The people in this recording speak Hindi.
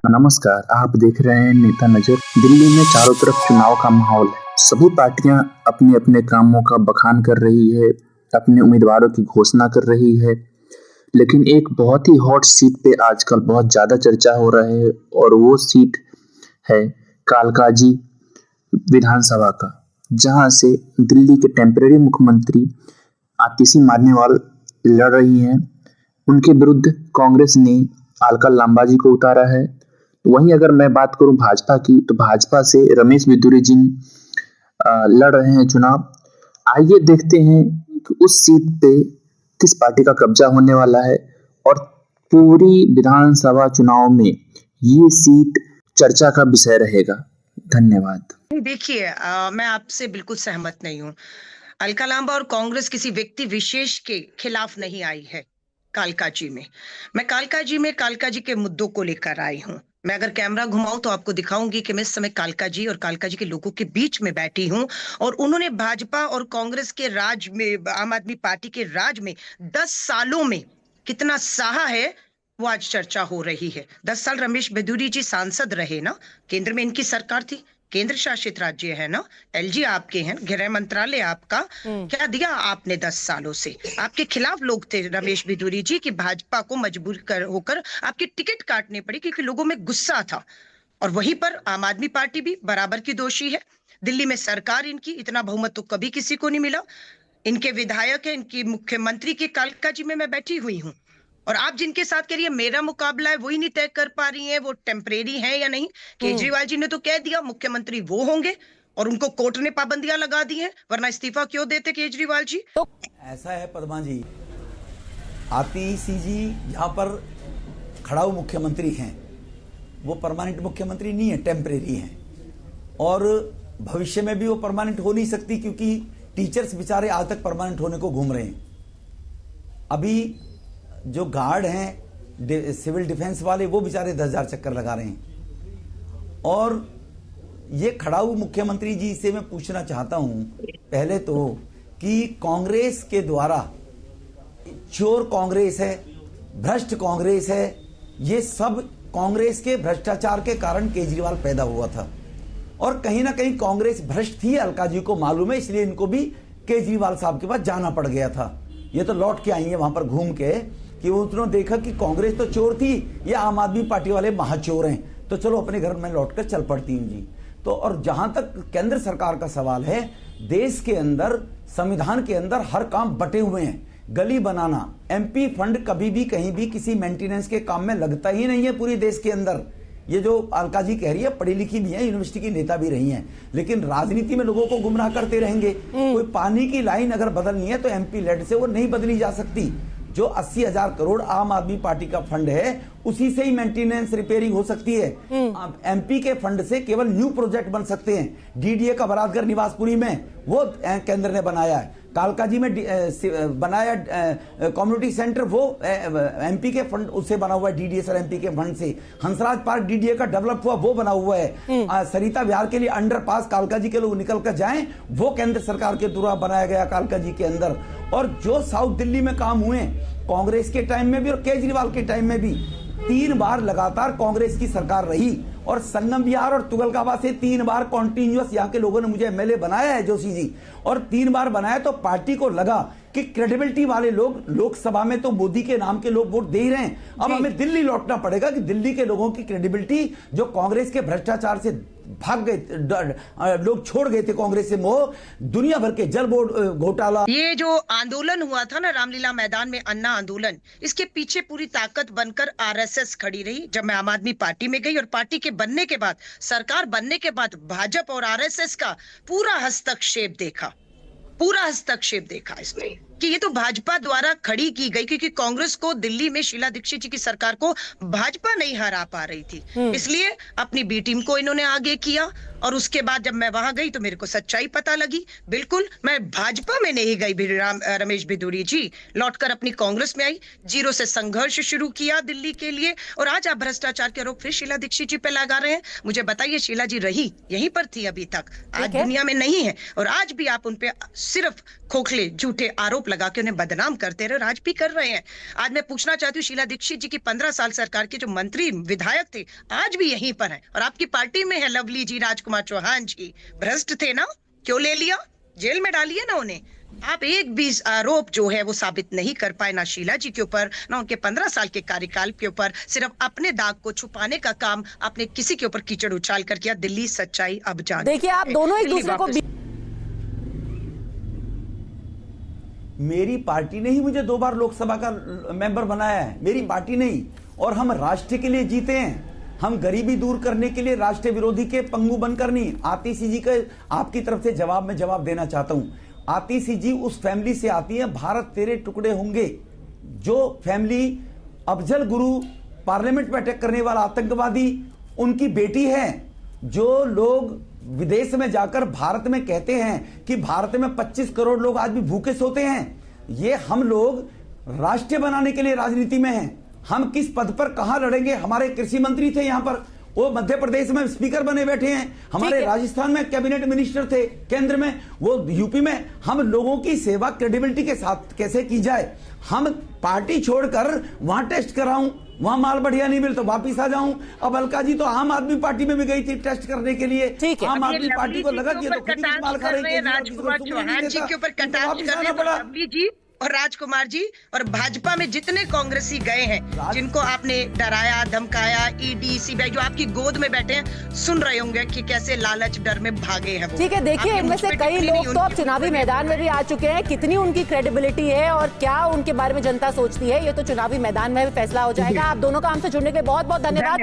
नमस्कार, आप देख रहे हैं नेता नज़र। दिल्ली में चारों तरफ चुनाव का माहौल है। सभी पार्टियां अपने-अपने कामों का बखान कर रही है, अपने उम्मीदवारों की घोषणा कर रही है। लेकिन एक बहुत ही हॉट सीट पे आजकल बहुत ज़्यादा चर्चा हो रहा है और वो सीट है कालकाजी विधानसभा का, जहां से दिल्ली के टेम्परेरी मुख्यमंत्री आतिशी मारनेवाल लड़ रही हैं। उनके विरुद्ध कांग्रेस ने अलका लांबा जी को उतारा है। वहीं अगर मैं बात करूं भाजपा की, तो भाजपा से रमेश बिधूरी जी लड़ रहे हैं चुनाव। आइए देखते हैं कि उस सीट पे किस पार्टी का कब्जा होने वाला है और पूरी विधानसभा चुनाव में ये सीट चर्चा का विषय रहेगा। धन्यवाद। देखिए मैं आपसे बिल्कुल सहमत नहीं हूँ। अलका लांबा और कांग्रेस किसी व्यक्ति विशेष के खिलाफ नहीं आई है कालकाजी में। मैं कालकाजी के मुद्दों को लेकर आई हूँ। मैं अगर कैमरा घुमाऊं तो आपको दिखाऊंगी कि मैं इस समय कालकाजी और कालकाजी के लोगों के बीच में बैठी हूँ और उन्होंने भाजपा और कांग्रेस के राज में, आम आदमी पार्टी के राज में 10 सालों में कितना सहा है वो आज चर्चा हो रही है। 10 साल रमेश बिधूरी जी सांसद रहे ना, केंद्र में इनकी सरकार थी, केंद्र शासित राज्य है ना, एलजी आपके हैं, गृह मंत्रालय आपका। क्या दिया आपने 10 सालों से? आपके खिलाफ लोग थे रमेश बिधूरी जी की भाजपा को मजबूर होकर आपकी टिकट काटनी पड़ी क्योंकि लोगों में गुस्सा था। और वहीं पर आम आदमी पार्टी भी बराबर की दोषी है। दिल्ली में सरकार इनकी, इतना बहुमत तो कभी किसी को नहीं मिला। इनके विधायक है, इनकी मुख्यमंत्री की कालकाजी में मैं बैठी हुई हूँ और आप जिनके साथ कह रही है मेरा मुकाबला है, वही नहीं तय कर पा रही है वो टेम्परेरी है या नहीं। केजरीवाल जी ने तो कह दिया मुख्यमंत्री वो होंगे और उनको कोर्ट ने पाबंदियां लगा दी हैं, वरना इस्तीफा क्यों देते केजरीवाल जी? तो ऐसा है पद्मा जी, आतिशी जी यहाँ पर खड़ाऊ मुख्यमंत्री हैं, वो परमानेंट मुख्यमंत्री नहीं है, टेम्परेरी हैं और भविष्य में भी वो परमानेंट हो नहीं सकती क्योंकि टीचर्स बेचारे आज तक परमानेंट होने को घूम रहे हैं। अभी जो गार्ड हैं सिविल डिफेंस वाले वो बेचारे 10,000 चक्कर लगा रहे हैं। और ये खड़ाऊ मुख्यमंत्री जी से मैं पूछना चाहता हूं पहले तो कि कांग्रेस के द्वारा, चोर कांग्रेस है, भ्रष्ट कांग्रेस है, ये सब कांग्रेस के भ्रष्टाचार के कारण केजरीवाल पैदा हुआ था और कहीं ना कहीं कांग्रेस भ्रष्ट थी, अलका जी को मालूम है, इसलिए इनको भी केजरीवाल साहब के पास जाना पड़ गया था। ये तो लौट के आई है वहां पर घूम के कि उन्होंने देखा कि कांग्रेस तो चोर थी, ये आम आदमी पार्टी वाले महाचोर हैं, तो चलो अपने घर में लौटकर चल पड़ती हूं जी। तो और जहां तक केंद्र सरकार का सवाल है, देश के अंदर, संविधान के अंदर हर काम बटे हुए हैं। गली बनाना, एमपी फंड कभी भी कहीं भी किसी मेंटेनेंस के काम में लगता ही नहीं है पूरे देश के अंदर। ये जो अलका जी कह रही है, पढ़ी लिखी भी है, यूनिवर्सिटी की नेता भी रही हैं, लेकिन राजनीति में लोगों को गुमराह करते रहेंगे। कोई पानी की लाइन अगर बदलनी है तो एमपी लेड से वो नहीं बदली जा सकती। जो 80,000 करोड़ आम आदमी पार्टी का फंड है, उसी से ही मेंटेनेंस रिपेयरिंग हो सकती है। एमपी के फंड से केवल न्यू प्रोजेक्ट बन सकते हैं। डीडीए का बरादगर निवासपुरी में वो केंद्र ने बनाया है, कालकाजी में बनाया कम्युनिटी सेंटर, वो एमपी के फंड उससे बना हुआ है, डीडीएस और एमपी के फंड से। हंसराज पार्क डीडीए का डेवलप हुआ, वो बना हुआ है। सरिता विहार के लिए अंडरपास कालकाजी के लोग निकल कर जाएं, वो केंद्र सरकार के द्वारा बनाया गया कालकाजी के अंदर। और जो साउथ दिल्ली में काम हुए कांग्रेस के टाइम में भी और केजरीवाल के टाइम में भी, 3 बार लगातार कांग्रेस की सरकार रही और संगम विहार और तुगलकाबाद से 3 बार कॉन्टिन्यूअस यहाँ के लोगों ने मुझे एमएलए बनाया है जोशी जी, और 3 बार बनाया तो पार्टी को लगा कि क्रेडिबिलिटी वाले लोग, लोकसभा में तो मोदी के नाम के लोग वोट दे ही रहे हैं। अब हमें दिल्ली लौटना पड़ेगा कि दिल्ली के लोगों की क्रेडिबिलिटी, जो कांग्रेस के भ्रष्टाचार से भाग गए लोग, छोड़ गए थे कांग्रेस से मोह, दुनिया भर के जल बोर्ड घोटाला, ये जो आंदोलन हुआ था ना रामलीला मैदान में, अन्ना आंदोलन, इसके पीछे पूरी ताकत बनकर आरएसएस खड़ी रही। जब मैं आम आदमी पार्टी में गई और पार्टी के बनने के बाद, सरकार बनने के बाद, भाजपा और आरएसएस का पूरा हस्तक्षेप देखा, इसमें कि ये तो भाजपा द्वारा खड़ी की गई, क्योंकि कांग्रेस को दिल्ली में शीला दीक्षित जी की सरकार को भाजपा नहीं हरा पा रही थी, इसलिए अपनी बी टीम को इन्होंने आगे किया। और उसके बाद जब मैं वहां गई तो मेरे को सच्चाई पता लगी। बिल्कुल मैं भाजपा में नहीं गई, रमेश बिधूरी जी लौटकर अपनी कांग्रेस में आई, जीरो से संघर्ष शुरू किया दिल्ली के लिए, और आज आप भ्रष्टाचार के आरोप फिर शीला दीक्षित जी पे लगा रहे हैं। मुझे बताइए, शीला जी रही यहीं पर थी अभी तक, आज दुनिया में नहीं है, और आज भी आप उनपे सिर्फ खोखले झूठे आरोप लगा के उन्हें बदनाम करते रहे और आज भी कर रहे हैं। आज मैं पूछना चाहती हूँ शीला दीक्षित जी की 15 साल सरकार के जो मंत्री विधायक थे आज भी यहीं पर हैं और आपकी पार्टी में है लवली जी, राजकुमार चौहान जी, भ्रष्ट थे ना, क्यों ले लिया, जेल में डालिए ना उन्हें। आप एक भी आरोप जो है वो साबित नहीं कर पाए ना शीला जी के ऊपर ना उनके 15 साल के कार्यकाल के ऊपर। सिर्फ अपने दाग को छुपाने का काम आपने किसी के ऊपर कीचड़ उछाल कर किया। दिल्ली सच्चाई अब जान। देखिए आप दोनों एक दूसरे को मेरी पार्टी ने ही मुझे 2 बार लोकसभा का मेंबर बनाया है, मेरी पार्टी नहीं। और हम राष्ट्र के लिए जीते हैं, हम गरीबी दूर करने के लिए राष्ट्र विरोधी के पंगु बनकर नहीं। आतिशी जी का आपकी तरफ से जवाब देना चाहता हूं। आतिशी जी उस फैमिली से आती है, भारत तेरे टुकड़े होंगे, जो फैमिली अफजल गुरु पार्लियामेंट में अटैक करने वाला आतंकवादी उनकी बेटी है। जो लोग विदेश में जाकर भारत में कहते हैं कि भारत में 25 करोड़ लोग आज भी भूखे सोते हैं, ये हम लोग राष्ट्र बनाने के लिए राजनीति में हैं। हम किस पद पर कहां लड़ेंगे? हमारे कृषि मंत्री थे यहां पर, वो मध्य प्रदेश में स्पीकर बने बैठे हैं, हमारे राजस्थान में कैबिनेट मिनिस्टर थे, केंद्र में, वो यूपी में। हम लोगों की सेवा क्रेडिबिलिटी के साथ कैसे की जाए? हम पार्टी छोड़कर वहां टेस्ट कराऊं, वहां माल बढ़िया नहीं मिले तो वापिस आ जाऊं। अब अलका जी तो आम आदमी पार्टी में भी गई थी टेस्ट करने के लिए। आम आदमी पार्टी को लगा कि माल खा रही है, राजकुमार चौहान जी के ऊपर कटाक्ष कर रहे हैं लवली जी और राजकुमार जी। और भाजपा में जितने कांग्रेसी गए हैं जिनको आपने डराया धमकाया, ईडी सीबीआई जो आपकी गोद में बैठे हैं, सुन रहे होंगे कि कैसे लालच डर में भागे हैं वो। ठीक है, देखिए इनमें से कई लोग तो अब चुनावी मैदान में भी आ चुके हैं। कितनी उनकी क्रेडिबिलिटी है और क्या उनके बारे में जनता सोचती है, ये तो चुनावी मैदान में भी फैसला हो जाएगा। आप दोनों का हमसे जुड़ने के लिए बहुत बहुत धन्यवाद।